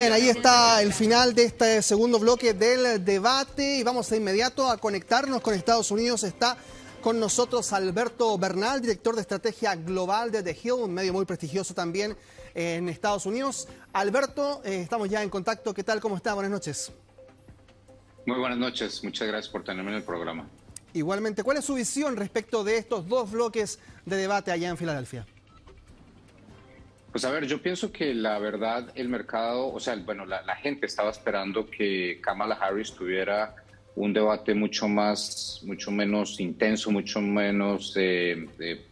Bien, ahí está el final de este segundo bloque del debate y vamos de inmediato a conectarnos con Estados Unidos. Está con nosotros Alberto Bernal, director de estrategia global de The Hill, un medio muy prestigioso también en Estados Unidos. Alberto, estamos ya en contacto. ¿Qué tal? ¿Cómo está? Buenas noches. Muy buenas noches. Muchas gracias por tenerme en el programa. Igualmente, ¿cuál es su visión respecto de estos dos bloques de debate allá en Filadelfia? Pues a ver, yo pienso que la verdad el mercado, o sea, bueno, la gente estaba esperando que Kamala Harris tuviera un debate mucho menos intenso, mucho menos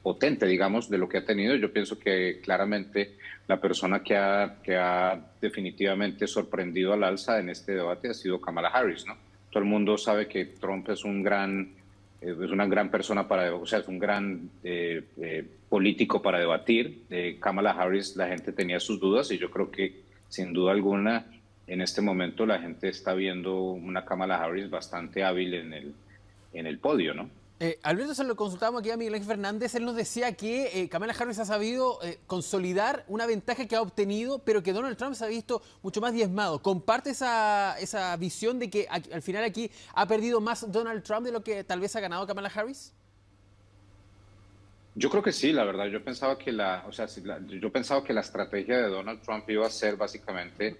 potente, digamos, de lo que ha tenido. Yo pienso que claramente la persona que ha definitivamente sorprendido al alza en este debate ha sido Kamala Harris, ¿no? Todo el mundo sabe que Trump es una gran persona o sea, es un gran político para debatir. Kamala Harris, la gente tenía sus dudas y yo creo que sin duda alguna en este momento la gente está viendo una Kamala Harris bastante hábil en el podio, ¿no? Alberto, se lo consultábamos aquí a Miguel Ángel Fernández. Él nos decía que Kamala Harris ha sabido consolidar una ventaja que ha obtenido, pero que Donald Trump se ha visto mucho más diezmado. ¿Comparte esa visión de que al final aquí ha perdido más Donald Trump de lo que tal vez ha ganado Kamala Harris? Yo creo que sí, la verdad. Yo pensaba que yo pensaba que la estrategia de Donald Trump iba a ser básicamente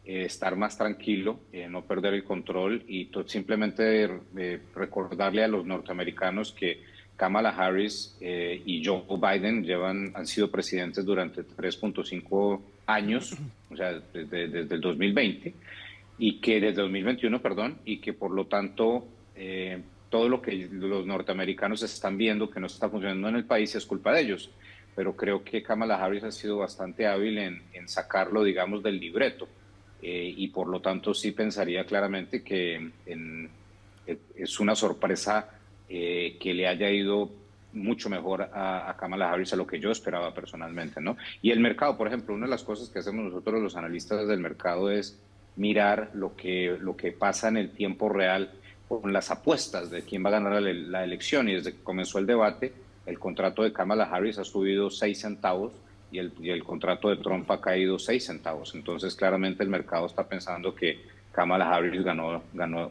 estar más tranquilo, no perder el control y simplemente recordarle a los norteamericanos que Kamala Harris y Joe Biden han sido presidentes durante 3.5 años, o sea, desde el 2020, desde 2021, perdón, y que por lo tanto todo lo que los norteamericanos están viendo que no está funcionando en el país es culpa de ellos. Pero creo que Kamala Harris ha sido bastante hábil en sacarlo, digamos, del libreto. Y por lo tanto sí pensaría claramente que es una sorpresa que le haya ido mucho mejor a Kamala Harris a lo que yo esperaba personalmente, ¿no? Y el mercado, por ejemplo, una de las cosas que hacemos nosotros los analistas del mercado es mirar lo que pasa en el tiempo real con las apuestas de quién va a ganar la elección. Y desde que comenzó el debate, el contrato de Kamala Harris ha subido 6 centavos y el contrato de Trump ha caído 6 centavos. Entonces, claramente el mercado está pensando que Kamala Harris ganó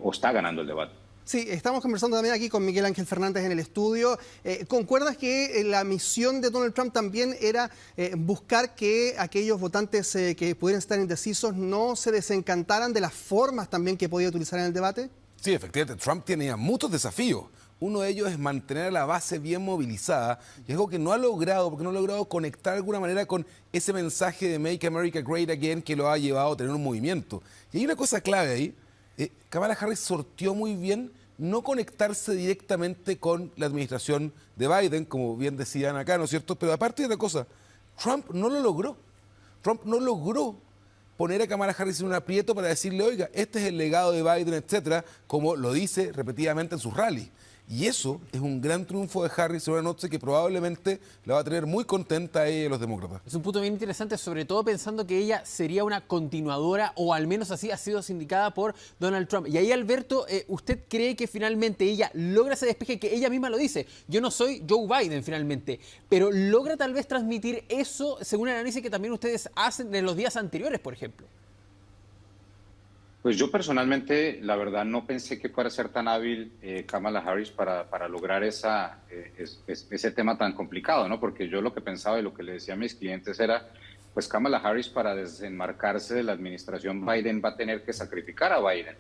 o está ganando el debate. Sí, estamos conversando también aquí con Miguel Ángel Fernández en el estudio. ¿Concuerdas que la misión de Donald Trump también era buscar que aquellos votantes que pudieran estar indecisos no se desencantaran de las formas también que podía utilizar en el debate? Sí, efectivamente, Trump tenía muchos desafíos. Uno de ellos es mantener a la base bien movilizada, y algo que no ha logrado, porque no ha logrado conectar de alguna manera con ese mensaje de Make America Great Again que lo ha llevado a tener un movimiento. Y hay una cosa clave ahí, Kamala Harris sorteó muy bien no conectarse directamente con la administración de Biden, como bien decían acá, ¿no es cierto? Pero aparte de otra cosa, Trump no lo logró. Trump no logró poner a Kamala Harris en un aprieto para decirle, oiga, este es el legado de Biden, etcétera, como lo dice repetidamente en sus rallies. Y eso es un gran triunfo de Harris en una noche que probablemente la va a tener muy contenta a ella y a los demócratas. Es un punto bien interesante, sobre todo pensando que ella sería una continuadora, o al menos así ha sido sindicada por Donald Trump. Y ahí, Alberto, ¿usted cree que finalmente ella logra ese despeje que ella misma lo dice? Yo no soy Joe Biden finalmente, pero logra tal vez transmitir eso según el análisis que también ustedes hacen en los días anteriores, por ejemplo. Pues yo personalmente, la verdad, no pensé que fuera a ser tan hábil Kamala Harris para lograr ese tema tan complicado, ¿no? Porque yo lo que pensaba y lo que le decía a mis clientes era, pues Kamala Harris para desenmarcarse de la administración Biden va a tener que sacrificar a Biden.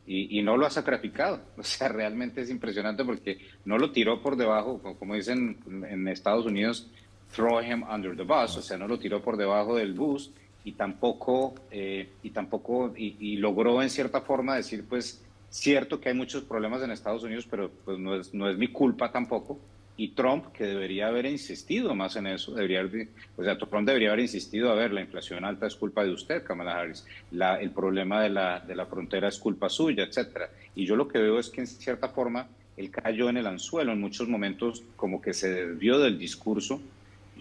Y no lo ha sacrificado. O sea, realmente es impresionante porque no lo tiró por debajo, como dicen en Estados Unidos, throw him under the bus, o sea, no lo tiró por debajo del bus. Y logró en cierta forma decir, pues, cierto que hay muchos problemas en Estados Unidos, pero pues no es mi culpa tampoco. Y Trump, que debería haber insistido más en eso, Trump debería haber insistido, a ver, la inflación alta es culpa de usted, Kamala Harris, el problema de la frontera es culpa suya, etcétera. Y yo lo que veo es que en cierta forma él cayó en el anzuelo en muchos momentos, como que se desvió del discurso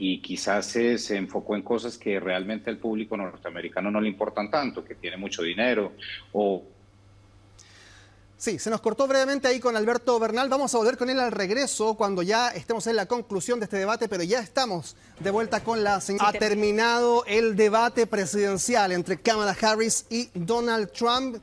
y quizás se enfocó en cosas que realmente al público norteamericano no le importan tanto, que tiene mucho dinero o... Sí, se nos cortó brevemente ahí con Alberto Bernal. Vamos a volver con él al regreso cuando ya estemos en la conclusión de este debate, pero ya estamos de vuelta con la señora. Ha terminado el debate presidencial entre Kamala Harris y Donald Trump.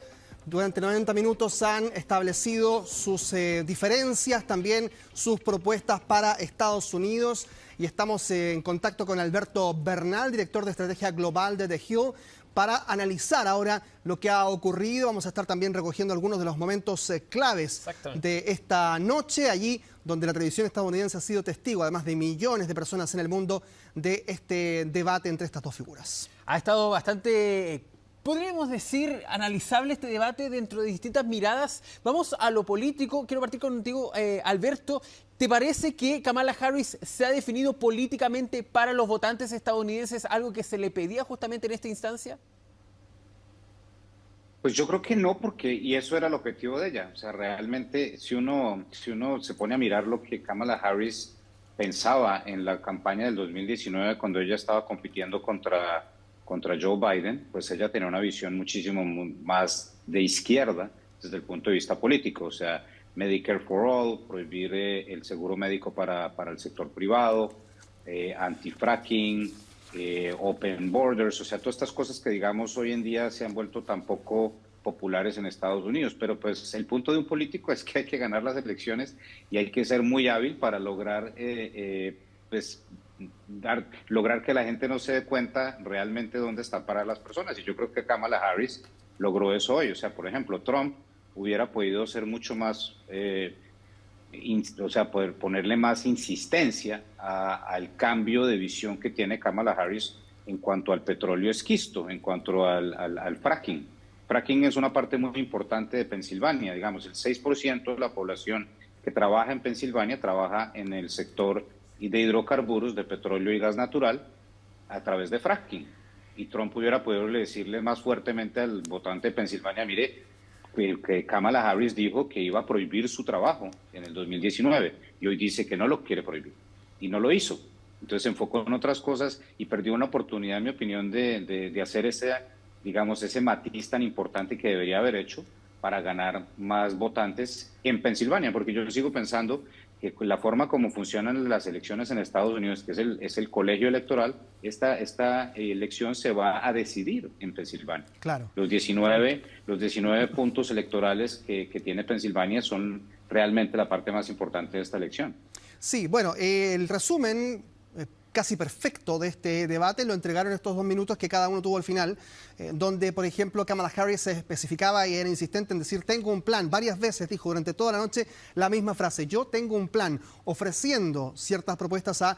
Durante 90 minutos han establecido sus diferencias, también sus propuestas para Estados Unidos. Y estamos en contacto con Alberto Bernal, director de estrategia global de The Hill, para analizar ahora lo que ha ocurrido. Vamos a estar también recogiendo algunos de los momentos claves de esta noche, allí donde la televisión estadounidense ha sido testigo, además de millones de personas en el mundo, de este debate entre estas dos figuras. Ha estado bastante, podríamos decir, analizable este debate dentro de distintas miradas. Vamos a lo político. Quiero partir contigo, Alberto. ¿Te parece que Kamala Harris se ha definido políticamente para los votantes estadounidenses, algo que se le pedía justamente en esta instancia? Pues yo creo que no, porque, y eso era el objetivo de ella. O sea, realmente, si uno se pone a mirar lo que Kamala Harris pensaba en la campaña del 2019, cuando ella estaba compitiendo contra Joe Biden, pues ella tenía una visión muchísimo más de izquierda desde el punto de vista político. O sea, Medicare for All, prohibir el seguro médico para el sector privado, anti-fracking, open borders, o sea, todas estas cosas que, digamos, hoy en día se han vuelto tan poco populares en Estados Unidos. Pero pues el punto de un político es que hay que ganar las elecciones y hay que ser muy hábil para lograr, lograr que la gente no se dé cuenta realmente dónde están paradas las personas. Y yo creo que Kamala Harris logró eso hoy. O sea, por ejemplo, Trump hubiera podido ser mucho más, o sea, poder ponerle más insistencia al cambio de visión que tiene Kamala Harris en cuanto al petróleo esquisto, en cuanto al fracking. Fracking es una parte muy importante de Pensilvania, digamos, el 6% de la población que trabaja en Pensilvania trabaja en el sector de hidrocarburos, de petróleo y gas natural, a través de fracking. Y Trump hubiera podido decirle más fuertemente al votante de Pensilvania, mire, que Kamala Harris dijo que iba a prohibir su trabajo en el 2019 y hoy dice que no lo quiere prohibir y no lo hizo. Entonces se enfocó en otras cosas y perdió una oportunidad, en mi opinión, de hacer ese matiz tan importante que debería haber hecho para ganar más votantes en Pensilvania, porque yo sigo pensando que la forma como funcionan las elecciones en Estados Unidos, que es el colegio electoral, esta elección se va a decidir en Pensilvania. Claro. Los 19 puntos electorales que tiene Pensilvania son realmente la parte más importante de esta elección. Sí, bueno, el resumen casi perfecto de este debate lo entregaron estos 2 minutos que cada uno tuvo al final, donde, por ejemplo, Kamala Harris se especificaba y era insistente en decir, tengo un plan. Varias veces dijo durante toda la noche la misma frase, yo tengo un plan, ofreciendo ciertas propuestas a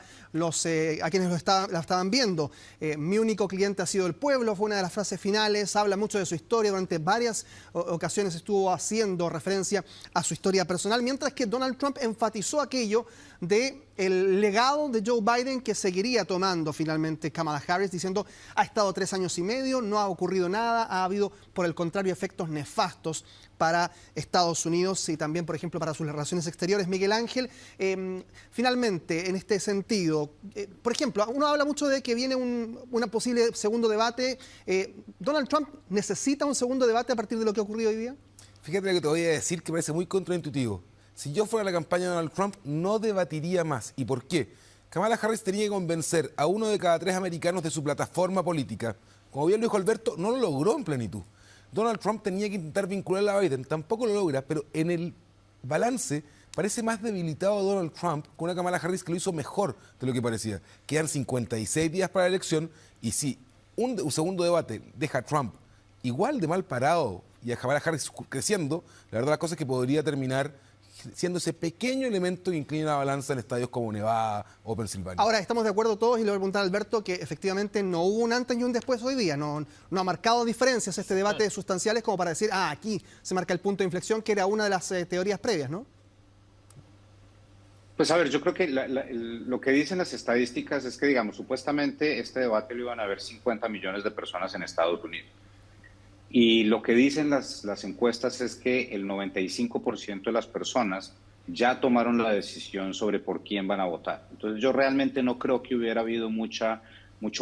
quienes la estaban viendo. Mi único cliente ha sido el pueblo, fue una de las frases finales, habla mucho de su historia, durante varias ocasiones estuvo haciendo referencia a su historia personal, mientras que Donald Trump enfatizó aquello de el legado de Joe Biden que seguiría tomando finalmente Kamala Harris, diciendo, ha estado 3 años y medio, no ha ocurrido nada, ha habido, por el contrario, efectos nefastos para Estados Unidos y también, por ejemplo, para sus relaciones exteriores. Miguel Ángel, finalmente, en este sentido, por ejemplo, uno habla mucho de que viene una posible segundo debate. ¿Donald Trump necesita un segundo debate a partir de lo que ha ocurrido hoy día? Fíjate lo que te voy a decir, que parece muy contraintuitivo. Si yo fuera la campaña de Donald Trump, no debatiría más. ¿Y por qué? Kamala Harris tenía que convencer a 1 de cada 3 americanos de su plataforma política. Como bien lo dijo Alberto, no lo logró en plenitud. Donald Trump tenía que intentar vincular a Biden, tampoco lo logra, pero en el balance parece más debilitado Donald Trump con una Kamala Harris que lo hizo mejor de lo que parecía. Quedan 56 días para la elección y si un segundo debate deja a Trump igual de mal parado y a Kamala Harris creciendo, la verdad la cosa es que podría terminar siendo ese pequeño elemento que inclina la balanza en estadios como Nevada o Pensilvania. Ahora, estamos de acuerdo todos, y le voy a preguntar a Alberto, que efectivamente no hubo un antes y un después hoy día, no ha marcado diferencias este debate sustanciales como para decir, aquí se marca el punto de inflexión, que era una de las teorías previas, ¿no? Pues a ver, yo creo que lo que dicen las estadísticas es que, digamos, supuestamente este debate lo iban a ver 50 millones de personas en Estados Unidos. Y lo que dicen las encuestas es que el 95% de las personas ya tomaron la decisión sobre por quién van a votar. Entonces yo realmente no creo que hubiera habido mucho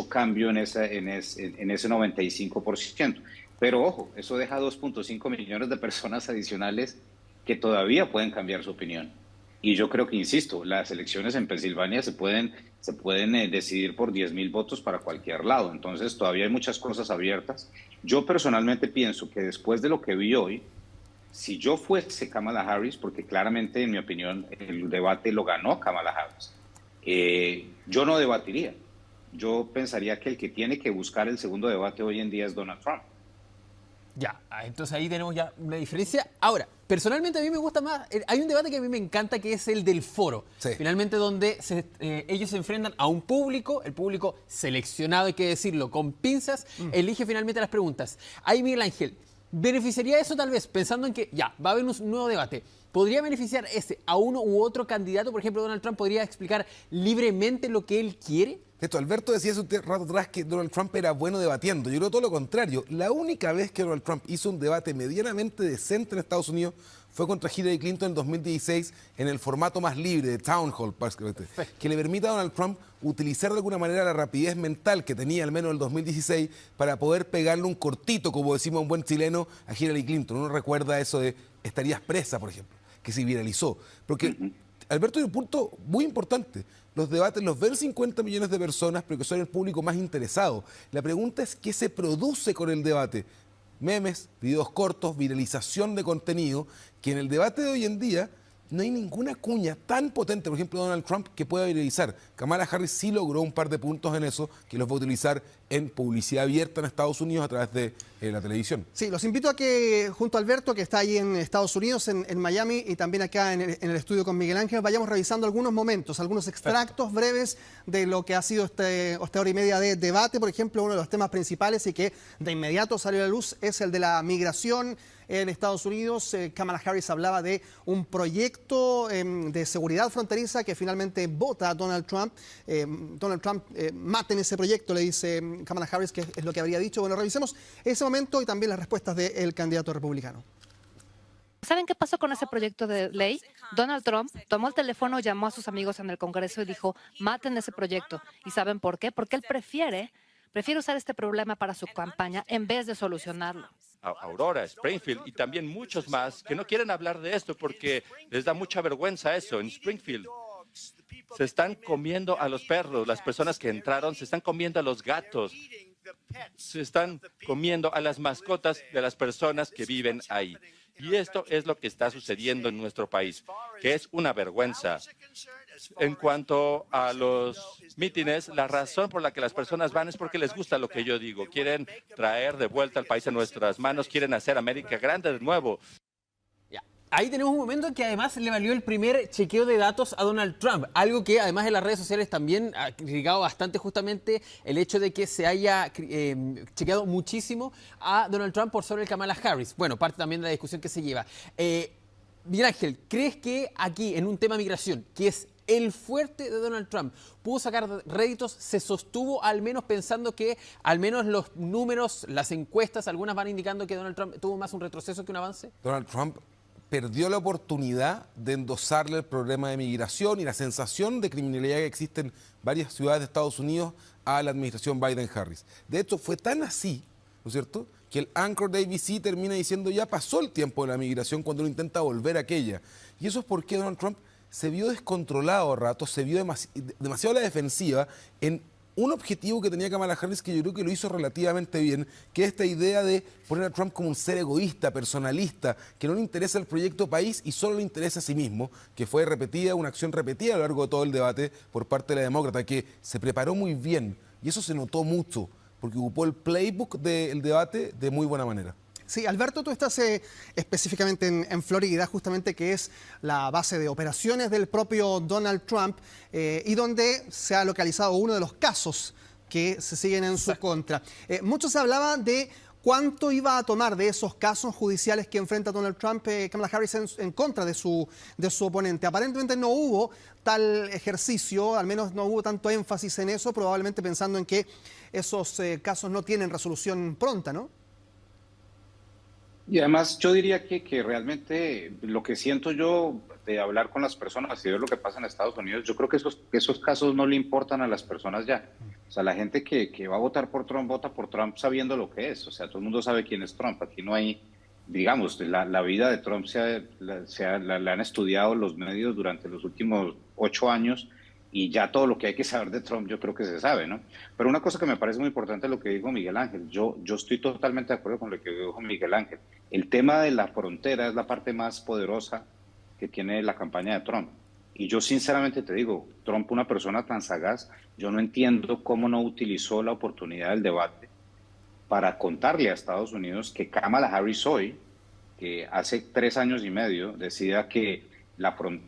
cambio en ese 95%. Pero ojo, eso deja 2.5 millones de personas adicionales que todavía pueden cambiar su opinión. Y yo creo que, insisto, las elecciones en Pensilvania se pueden decidir por 10.000 votos para cualquier lado. Entonces todavía hay muchas cosas abiertas. Yo personalmente pienso que después de lo que vi hoy, si yo fuese Kamala Harris, porque claramente, en mi opinión, el debate lo ganó Kamala Harris, yo no debatiría. Yo pensaría que el que tiene que buscar el segundo debate hoy en día es Donald Trump. Ya, entonces ahí tenemos ya una diferencia. Ahora, personalmente a mí me gusta más, hay un debate que a mí me encanta que es el del foro. Sí. Finalmente donde ellos se enfrentan a un público, el público seleccionado, hay que decirlo, con pinzas, elige finalmente las preguntas. Ahí, Miguel Ángel, ¿beneficiaría eso tal vez, pensando en que ya, va a haber un nuevo debate? ¿Podría beneficiar a uno u otro candidato? Por ejemplo, Donald Trump podría explicar libremente lo que él quiere. Esto, Alberto decía hace un rato atrás que Donald Trump era bueno debatiendo. Yo creo todo lo contrario. La única vez que Donald Trump hizo un debate medianamente decente en Estados Unidos fue contra Hillary Clinton en 2016 en el formato más libre de Town Hall, que le permita a Donald Trump utilizar de alguna manera la rapidez mental que tenía al menos en el 2016 para poder pegarle un cortito, como decimos un buen chileno, a Hillary Clinton. Uno recuerda eso de estarías presa, por ejemplo, que se viralizó. Porque Alberto tiene un punto muy importante. Los debates los ven 50 millones de personas, pero que son el público más interesado. La pregunta es qué se produce con el debate. Memes, videos cortos, viralización de contenido, que en el debate de hoy en día no hay ninguna cuña tan potente, por ejemplo, Donald Trump, que pueda viralizar. Kamala Harris sí logró un par de puntos en eso, que los va a utilizar en publicidad abierta en Estados Unidos a través de la televisión. Sí, los invito a que, junto a Alberto, que está ahí en Estados Unidos, en Miami, y también acá en el estudio con Miguel Ángel, vayamos revisando algunos momentos, algunos extractos breves de lo que ha sido esta hora y media de debate. Por ejemplo, uno de los temas principales y que de inmediato salió a la luz es el de la migración en Estados Unidos. Kamala Harris hablaba de un proyecto de seguridad fronteriza que finalmente vota a Donald Trump. Donald Trump, maten ese proyecto, le dice Kamala Harris, que es lo que habría dicho. Bueno, revisemos ese momento y también las respuestas del candidato republicano. ¿Saben qué pasó con ese proyecto de ley? Donald Trump tomó el teléfono, llamó a sus amigos en el Congreso y dijo, maten ese proyecto. ¿Y saben por qué? Porque él prefiere usar este problema para su campaña en vez de solucionarlo. Aurora, Springfield y también muchos más que no quieren hablar de esto porque les da mucha vergüenza eso. En Springfield se están comiendo a los perros, las personas que entraron se están comiendo a los gatos, se están comiendo a las mascotas de las personas que viven ahí. Y esto es lo que está sucediendo en nuestro país, que es una vergüenza. En cuanto a los mítines, la razón por la que las personas van es porque les gusta lo que yo digo. Quieren traer de vuelta al país en nuestras manos, quieren hacer América grande de nuevo. Ahí tenemos un momento que además le valió el primer chequeo de datos a Donald Trump, algo que además en las redes sociales también ha criticado bastante justamente el hecho de que se haya chequeado muchísimo a Donald Trump por sobre el Kamala Harris. Bueno, parte también de la discusión que se lleva. Miguel Ángel, ¿crees que aquí en un tema migración, que es el fuerte de Donald Trump, pudo sacar réditos, se sostuvo al menos pensando que al menos los números, las encuestas, algunas van indicando que Donald Trump tuvo más un retroceso que un avance? Donald Trump perdió la oportunidad de endosarle el problema de migración y la sensación de criminalidad que existe en varias ciudades de Estados Unidos a la administración Biden-Harris. De hecho, fue tan así, ¿no es cierto?, que el anchor de ABC termina diciendo ya pasó el tiempo de la migración cuando uno intenta volver a aquella. Y eso es porque Donald Trump se vio descontrolado a ratos, se vio demasiado a la defensiva en un objetivo que tenía Kamala Harris, que yo creo que lo hizo relativamente bien, que es esta idea de poner a Trump como un ser egoísta, personalista, que no le interesa el proyecto país y solo le interesa a sí mismo, que fue una acción repetida a lo largo de todo el debate por parte de la demócrata, que se preparó muy bien, y eso se notó mucho, porque ocupó el playbook del debate de muy buena manera. Sí, Alberto, tú estás específicamente en Florida, justamente que es la base de operaciones del propio Donald Trump y donde se ha localizado uno de los casos que se siguen en su contra. Mucho se hablaba de cuánto iba a tomar de esos casos judiciales que enfrenta Donald Trump, Kamala Harris, en contra de su oponente. Aparentemente no hubo tal ejercicio, al menos no hubo tanto énfasis en eso, probablemente pensando en que esos casos no tienen resolución pronta, ¿no? Y además yo diría que realmente lo que siento yo de hablar con las personas y ver lo que pasa en Estados Unidos, yo creo que esos casos no le importan a las personas ya. O sea, la gente que va a votar por Trump, vota por Trump sabiendo lo que es. O sea, todo el mundo sabe quién es Trump. Aquí no hay, digamos, la vida de Trump la han estudiado los medios durante los últimos 8 años y ya todo lo que hay que saber de Trump yo creo que se sabe, ¿no? Pero una cosa que me parece muy importante es lo que dijo Miguel Ángel. Yo estoy totalmente de acuerdo con lo que dijo Miguel Ángel. El tema de la frontera es la parte más poderosa que tiene la campaña de Trump. Y yo sinceramente te digo, Trump, una persona tan sagaz, yo no entiendo cómo no utilizó la oportunidad del debate para contarle a Estados Unidos que Kamala Harris hoy, que hace 3 años y medio decía que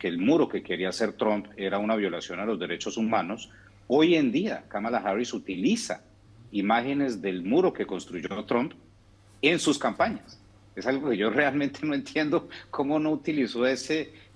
el muro que quería hacer Trump era una violación a los derechos humanos, hoy en día Kamala Harris utiliza imágenes del muro que construyó Trump en sus campañas. Es algo que yo realmente no entiendo cómo no utilizó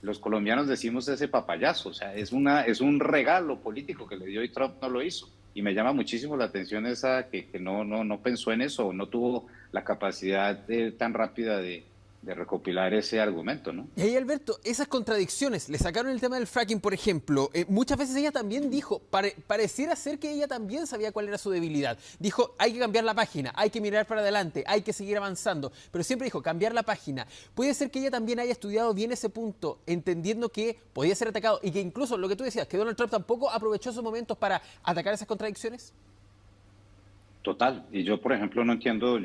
los colombianos decimos ese papayazo, o sea, es un regalo político que le dio y Trump no lo hizo. Y me llama muchísimo la atención esa que no pensó en eso, o no tuvo la capacidad tan rápida de recopilar ese argumento, ¿no? Y ahí, Alberto, esas contradicciones, le sacaron el tema del fracking, por ejemplo. Muchas veces ella también dijo, pareciera ser que ella también sabía cuál era su debilidad. Dijo, hay que cambiar la página, hay que mirar para adelante, hay que seguir avanzando. Pero siempre dijo, cambiar la página. Puede ser que ella también haya estudiado bien ese punto, entendiendo que podía ser atacado y que incluso, lo que tú decías, que Donald Trump tampoco aprovechó esos momentos para atacar esas contradicciones. Total, y yo por ejemplo no entiendo,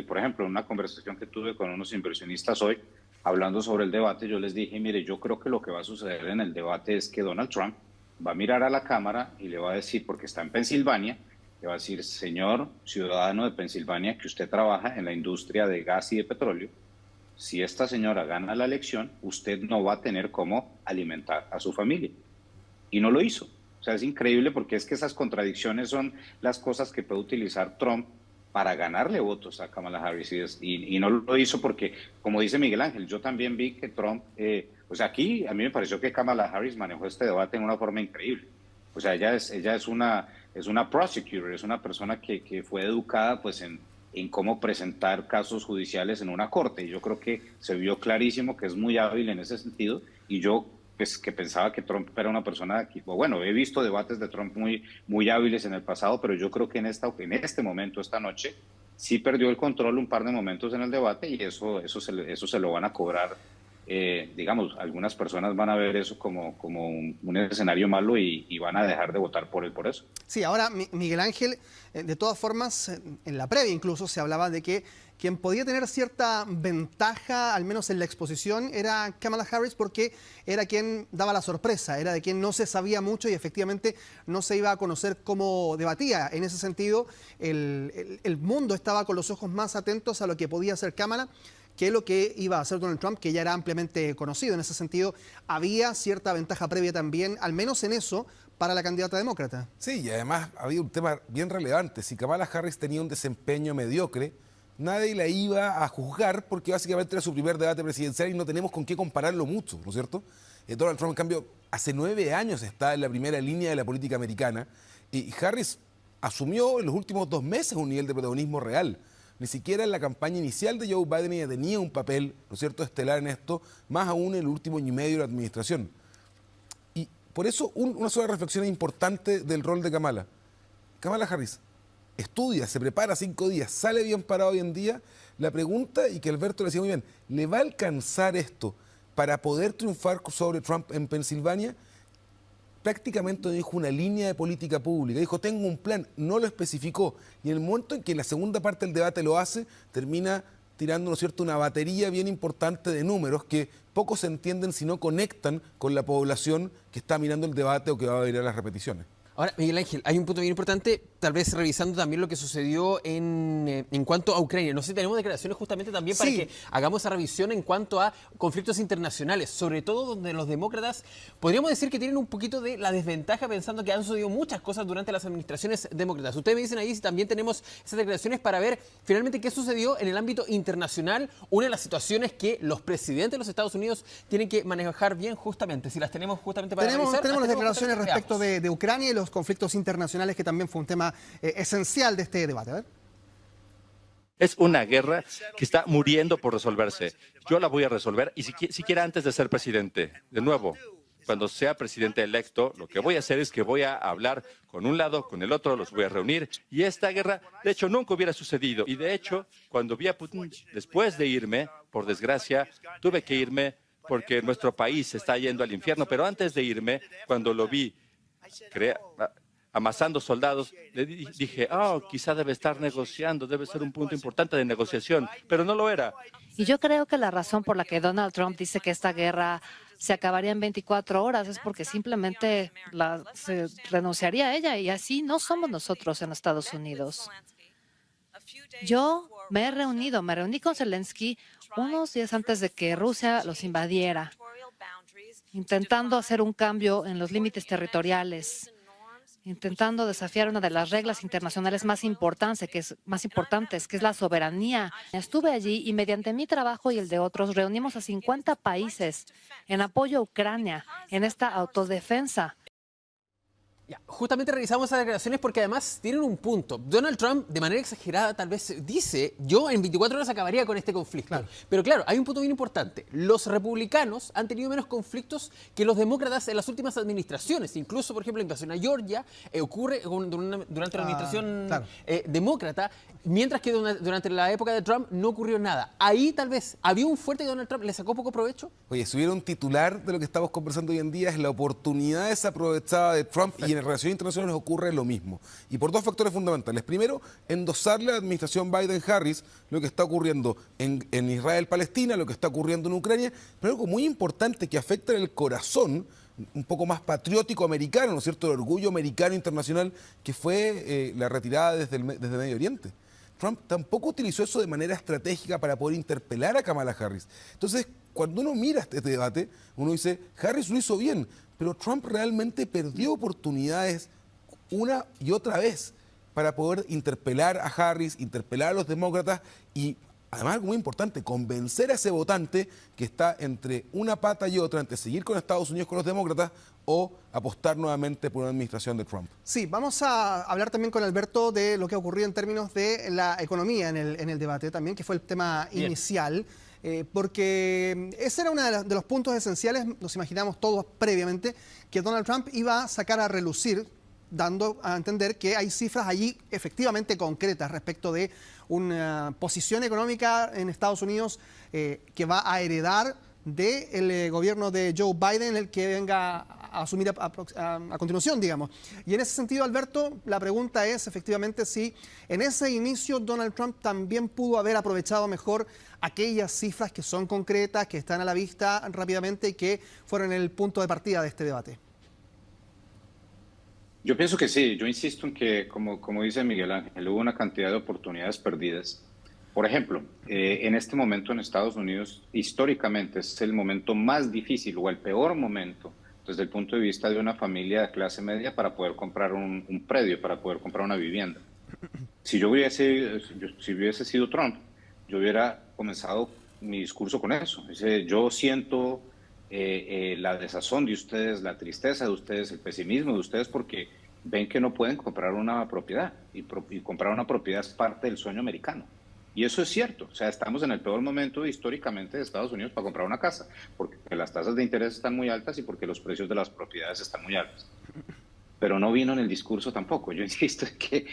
por ejemplo, en una conversación que tuve con unos inversionistas hoy, hablando sobre el debate, yo les dije, mire, yo creo que lo que va a suceder en el debate es que Donald Trump va a mirar a la Cámara y le va a decir, porque está en Pensilvania, le va a decir, señor ciudadano de Pensilvania, que usted trabaja en la industria de gas y de petróleo, si esta señora gana la elección, usted no va a tener cómo alimentar a su familia. Y no lo hizo. O sea, es increíble porque es que esas contradicciones son las cosas que puede utilizar Trump para ganarle votos a Kamala Harris y no lo hizo porque, como dice Miguel Ángel, yo también vi que Trump, o sea, aquí a mí me pareció que Kamala Harris manejó este debate en una forma increíble. O sea, ella es una prosecutor, es una persona que fue educada pues en cómo presentar casos judiciales en una corte y yo creo que se vio clarísimo que es muy hábil en ese sentido y yo pues que pensaba que Trump era una persona que, bueno, he visto debates de Trump muy hábiles en el pasado, pero yo creo que en este momento, esta noche, sí perdió el control un par de momentos en el debate y eso se lo van a cobrar. Digamos, algunas personas van a ver eso como un escenario malo y van a dejar de votar por él por eso. Sí, ahora Miguel Ángel, de todas formas, en la previa incluso se hablaba de que quien podía tener cierta ventaja, al menos en la exposición, era Kamala Harris porque era quien daba la sorpresa, era de quien no se sabía mucho y efectivamente no se iba a conocer cómo debatía. En ese sentido, el mundo estaba con los ojos más atentos a lo que podía hacer Kamala que lo que iba a hacer Donald Trump, que ya era ampliamente conocido. En ese sentido, había cierta ventaja previa también, al menos en eso, para la candidata demócrata. Sí, y además había un tema bien relevante. Si Kamala Harris tenía un desempeño mediocre, nadie la iba a juzgar porque básicamente era su primer debate presidencial y no tenemos con qué compararlo mucho, ¿no es cierto? Donald Trump, en cambio, hace 9 años está en la primera línea de la política americana y Harris asumió en los últimos 2 meses un nivel de protagonismo real. Ni siquiera en la campaña inicial de Joe Biden ella tenía un papel, ¿no es cierto?, estelar en esto, más aún en el último año y medio de la administración. Y por eso una sola reflexión importante del rol de Kamala. Kamala Harris estudia, se prepara 5 días, sale bien parado hoy en día. La pregunta, y que Alberto le decía muy bien, ¿le va a alcanzar esto para poder triunfar sobre Trump en Pensilvania? Prácticamente dijo una línea de política pública, dijo tengo un plan, no lo especificó y en el momento en que la segunda parte del debate lo hace, termina tirando, ¿no es cierto?, una batería bien importante de números que pocos se entienden si no conectan con la población que está mirando el debate o que va a ver a las repeticiones. Ahora, Miguel Ángel, hay un punto bien importante, tal vez revisando también lo que sucedió en cuanto a Ucrania. No sé si tenemos declaraciones justamente también para que hagamos esa revisión en cuanto a conflictos internacionales, sobre todo donde los demócratas podríamos decir que tienen un poquito de la desventaja pensando que han sucedido muchas cosas durante las administraciones demócratas. Ustedes me dicen ahí si también tenemos esas declaraciones para ver finalmente qué sucedió en el ámbito internacional, una de las situaciones que los presidentes de los Estados Unidos tienen que manejar bien justamente, si las tenemos justamente para revisar. Tenemos las declaraciones respecto de Ucrania y los conflictos internacionales, que también fue un tema esencial de este debate. A ver. Es una guerra que está muriendo por resolverse. Yo la voy a resolver y siquiera antes de ser presidente. De nuevo, cuando sea presidente electo, lo que voy a hacer es que voy a hablar con un lado, con el otro, los voy a reunir. Y esta guerra, de hecho, nunca hubiera sucedido. Y de hecho, cuando vi a Putin, después de irme, por desgracia, tuve que irme porque nuestro país se está yendo al infierno. Pero antes de irme, cuando lo vi amasando soldados, le dije, quizá debe estar negociando, debe ser un punto importante de negociación, pero no lo era. Y yo creo que la razón por la que Donald Trump dice que esta guerra se acabaría en 24 horas es porque simplemente se renunciaría a ella, y así no somos nosotros en Estados Unidos. Yo me reuní con Zelensky unos días antes de que Rusia los invadiera, intentando hacer un cambio en los límites territoriales, intentando desafiar una de las reglas internacionales más importantes, que es la soberanía. Estuve allí y mediante mi trabajo y el de otros reunimos a 50 países en apoyo a Ucrania en esta autodefensa. Ya, justamente revisamos esas declaraciones porque además tienen un punto. Donald Trump, de manera exagerada, tal vez dice, yo en 24 horas acabaría con este conflicto. Claro. Pero claro, hay un punto bien importante. Los republicanos han tenido menos conflictos que los demócratas en las últimas administraciones. Incluso, por ejemplo, la invasión a Georgia ocurre durante la administración demócrata, mientras que durante la época de Trump no ocurrió nada. Ahí tal vez había un fuerte que Donald Trump le sacó poco provecho. Oye, si hubiera un titular de lo que estamos conversando hoy en día es la oportunidad desaprovechada de Trump. Y en relaciones internacionales ocurre lo mismo. Y por dos factores fundamentales. Primero, endosarle a la administración Biden-Harris lo que está ocurriendo en Israel-Palestina, lo que está ocurriendo en Ucrania, pero algo muy importante que afecta en el corazón un poco más patriótico americano, ¿no es cierto?, el orgullo americano internacional, que fue la retirada desde Medio Oriente. Trump tampoco utilizó eso de manera estratégica para poder interpelar a Kamala Harris. Entonces, cuando uno mira este debate, uno dice, Harris lo hizo bien, pero Trump realmente perdió oportunidades una y otra vez para poder interpelar a Harris, interpelar a los demócratas y, además, algo muy importante, convencer a ese votante que está entre una pata y otra, entre seguir con Estados Unidos con los demócratas o apostar nuevamente por una administración de Trump. Sí, vamos a hablar también con Alberto de lo que ha ocurrido en términos de la economía en el debate también, que fue el tema inicial. Porque ese era uno de los puntos esenciales, nos imaginamos todos previamente, que Donald Trump iba a sacar a relucir, dando a entender que hay cifras allí efectivamente concretas respecto de una posición económica en Estados Unidos que va a heredar del gobierno de Joe Biden, el que venga a asumir a continuación, digamos. Y en ese sentido, Alberto, la pregunta es efectivamente si en ese inicio Donald Trump también pudo haber aprovechado mejor aquellas cifras que son concretas, que están a la vista rápidamente y que fueron el punto de partida de este debate. Yo pienso que sí, yo insisto en que, como dice Miguel Ángel, hubo una cantidad de oportunidades perdidas. Por ejemplo, en este momento en Estados Unidos, históricamente es el momento más difícil o el peor momento desde el punto de vista de una familia de clase media para poder comprar un predio, para poder comprar una vivienda. Si hubiese sido Trump, yo hubiera comenzado mi discurso con eso. Yo siento la desazón de ustedes, la tristeza de ustedes, el pesimismo de ustedes porque ven que no pueden comprar una propiedad y comprar una propiedad es parte del sueño americano. Y eso es cierto, o sea, estamos en el peor momento históricamente de Estados Unidos para comprar una casa, porque las tasas de interés están muy altas y porque los precios de las propiedades están muy altos. Pero no vino en el discurso tampoco. Yo insisto en que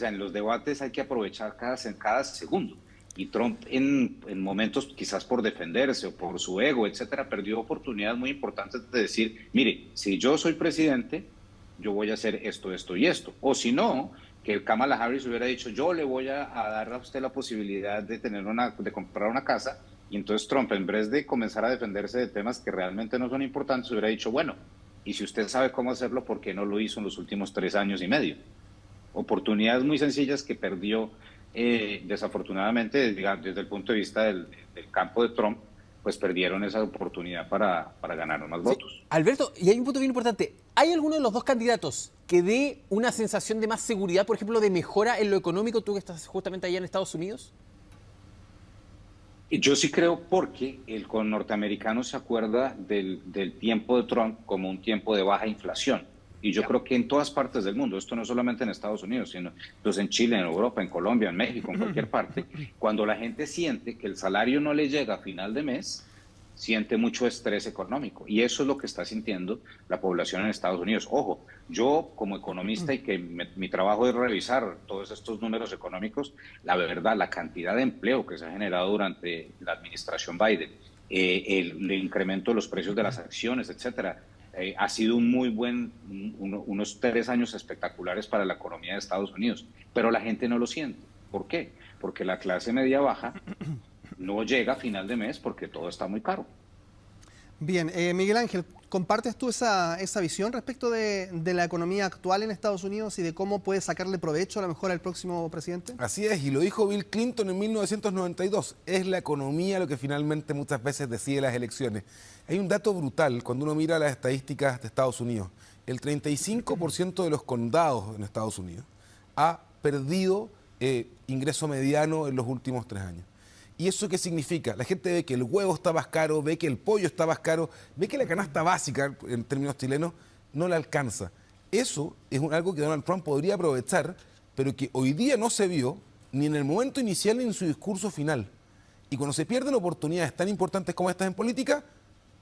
en los debates hay que aprovechar cada segundo. Y Trump en momentos quizás por defenderse o por su ego, etcétera, perdió oportunidades muy importantes de decir, mire, si yo soy presidente, yo voy a hacer esto, esto y esto. O si no, que Kamala Harris hubiera dicho, yo le voy a dar a usted la posibilidad de comprar una casa, y entonces Trump, en vez de comenzar a defenderse de temas que realmente no son importantes, hubiera dicho, bueno, y si usted sabe cómo hacerlo, ¿por qué no lo hizo en los últimos 3 años y medio? Oportunidades muy sencillas que perdió, desafortunadamente, desde el punto de vista del campo de Trump, pues perdieron esa oportunidad para ganar más votos. Alberto, y hay un punto bien importante. ¿Hay alguno de los dos candidatos que dé una sensación de más seguridad, por ejemplo, de mejora en lo económico, tú que estás justamente allá en Estados Unidos? Yo sí creo porque el norteamericano se acuerda del tiempo de Trump como un tiempo de baja inflación. Y yo creo que en todas partes del mundo, esto no solamente en Estados Unidos, sino pues en Chile, en Europa, en Colombia, en México, en cualquier parte, cuando la gente siente que el salario no le llega a final de mes, siente mucho estrés económico. Y eso es lo que está sintiendo la población en Estados Unidos. Ojo, yo como economista y que mi trabajo es revisar todos estos números económicos, la verdad, la cantidad de empleo que se ha generado durante la administración Biden, el incremento de los precios de las acciones, etcétera, ha sido un muy buen, unos 3 años espectaculares para la economía de Estados Unidos, pero la gente no lo siente. ¿Por qué? Porque la clase media baja no llega a final de mes porque todo está muy caro. Bien, Miguel Ángel, ¿compartes tú esa visión respecto de la economía actual en Estados Unidos y de cómo puede sacarle provecho a lo mejor al próximo presidente? Así es, y lo dijo Bill Clinton en 1992. Es la economía lo que finalmente muchas veces decide las elecciones. Hay un dato brutal cuando uno mira las estadísticas de Estados Unidos. El 35% de los condados en Estados Unidos ha perdido ingreso mediano en los últimos 3 años. ¿Y eso qué significa? La gente ve que el huevo está más caro, ve que el pollo está más caro, ve que la canasta básica, en términos chilenos, no le alcanza. Eso es algo que Donald Trump podría aprovechar, pero que hoy día no se vio ni en el momento inicial ni en su discurso final. Y cuando se pierden oportunidades tan importantes como estas en política,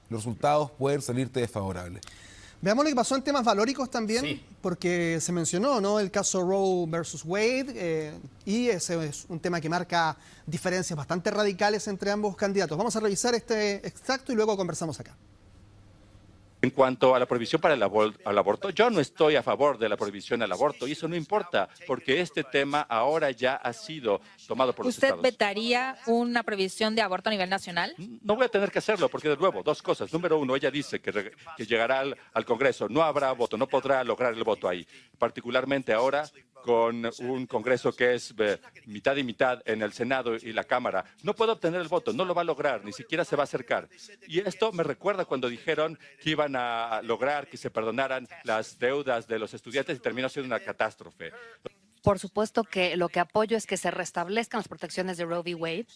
los resultados pueden salirte desfavorables. Veamos lo que pasó en temas valóricos también, Sí. porque se mencionó, ¿no?, el caso Roe versus Wade, y ese es un tema que marca diferencias bastante radicales entre ambos candidatos. Vamos a revisar este extracto y luego conversamos acá. En cuanto a la prohibición para al aborto, yo no estoy a favor de la prohibición al aborto y eso no importa porque este tema ahora ya ha sido tomado por los ¿Usted estados. vetaría una prohibición de aborto a nivel nacional? No voy a tener que hacerlo porque, de nuevo, 2 cosas. Número 1, ella dice que llegará al Congreso. No habrá voto, no podrá lograr el voto ahí. Particularmente ahora con un Congreso que es mitad y mitad en el Senado y la Cámara. No puede obtener el voto, no lo va a lograr, ni siquiera se va a acercar. Y esto me recuerda cuando dijeron que iban a lograr que se perdonaran las deudas de los estudiantes y terminó siendo una catástrofe. Por supuesto que lo que apoyo es que se restablezcan las protecciones de Roe v. Wade.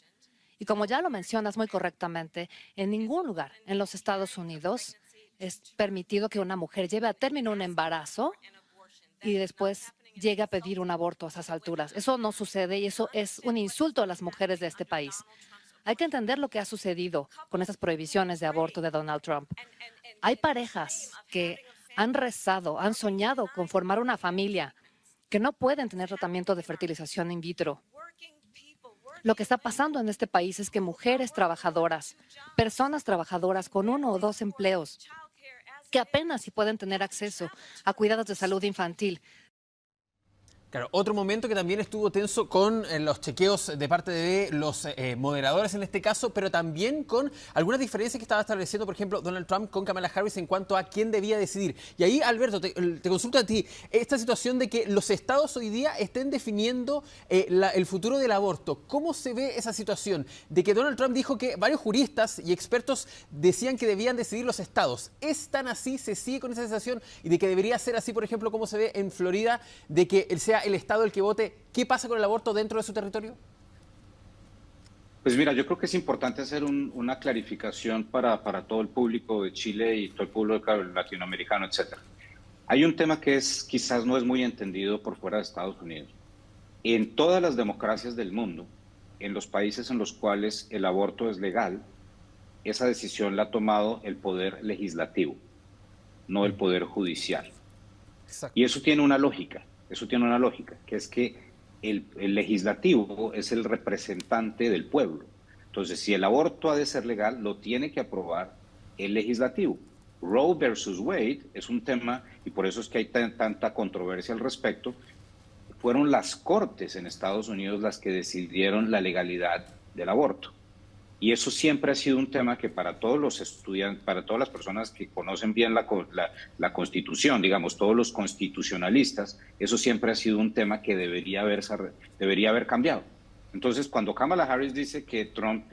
Y como ya lo mencionas muy correctamente, en ningún lugar en los Estados Unidos es permitido que una mujer lleve a término un embarazo y después llegue a pedir un aborto a esas alturas. Eso no sucede y eso es un insulto a las mujeres de este país. Hay que entender lo que ha sucedido con esas prohibiciones de aborto de Donald Trump. Hay parejas que han rezado, han soñado con formar una familia, que no pueden tener tratamiento de fertilización in vitro. Lo que está pasando en este país es que mujeres trabajadoras, personas trabajadoras con 1 o 2 empleos, que apenas si pueden tener acceso a cuidados de salud infantil. Claro, otro momento que también estuvo tenso con los chequeos de parte de los moderadores en este caso, pero también con algunas diferencias que estaba estableciendo, por ejemplo, Donald Trump con Kamala Harris en cuanto a quién debía decidir. Y ahí, Alberto, te consulto a ti, esta situación de que los estados hoy día estén definiendo el futuro del aborto. ¿Cómo se ve esa situación? De que Donald Trump dijo que varios juristas y expertos decían que debían decidir los estados. ¿Es tan así? ¿Se sigue con esa sensación? Y de que debería ser así, por ejemplo, como se ve en Florida, de que sea el Estado el que vote. ¿Qué pasa con el aborto dentro de su territorio? Pues mira, yo creo que es importante hacer una clarificación para todo el público de Chile y todo el público latinoamericano, etcétera. Hay un tema que quizás no es muy entendido por fuera de Estados Unidos. En todas las democracias del mundo, en los países en los cuales el aborto es legal, esa decisión la ha tomado el poder legislativo, no el poder judicial. Exacto. Y eso tiene una lógica. Eso tiene una lógica, que es que el legislativo es el representante del pueblo. Entonces, si el aborto ha de ser legal, lo tiene que aprobar el legislativo. Roe versus Wade es un tema, y por eso es que hay tanta controversia al respecto, fueron las cortes en Estados Unidos las que decidieron la legalidad del aborto. Y eso siempre ha sido un tema que para todos los estudiantes, para todas las personas que conocen bien la Constitución, digamos, todos los constitucionalistas, eso siempre ha sido un tema que debería haber cambiado. Entonces, cuando Kamala Harris dice que Trump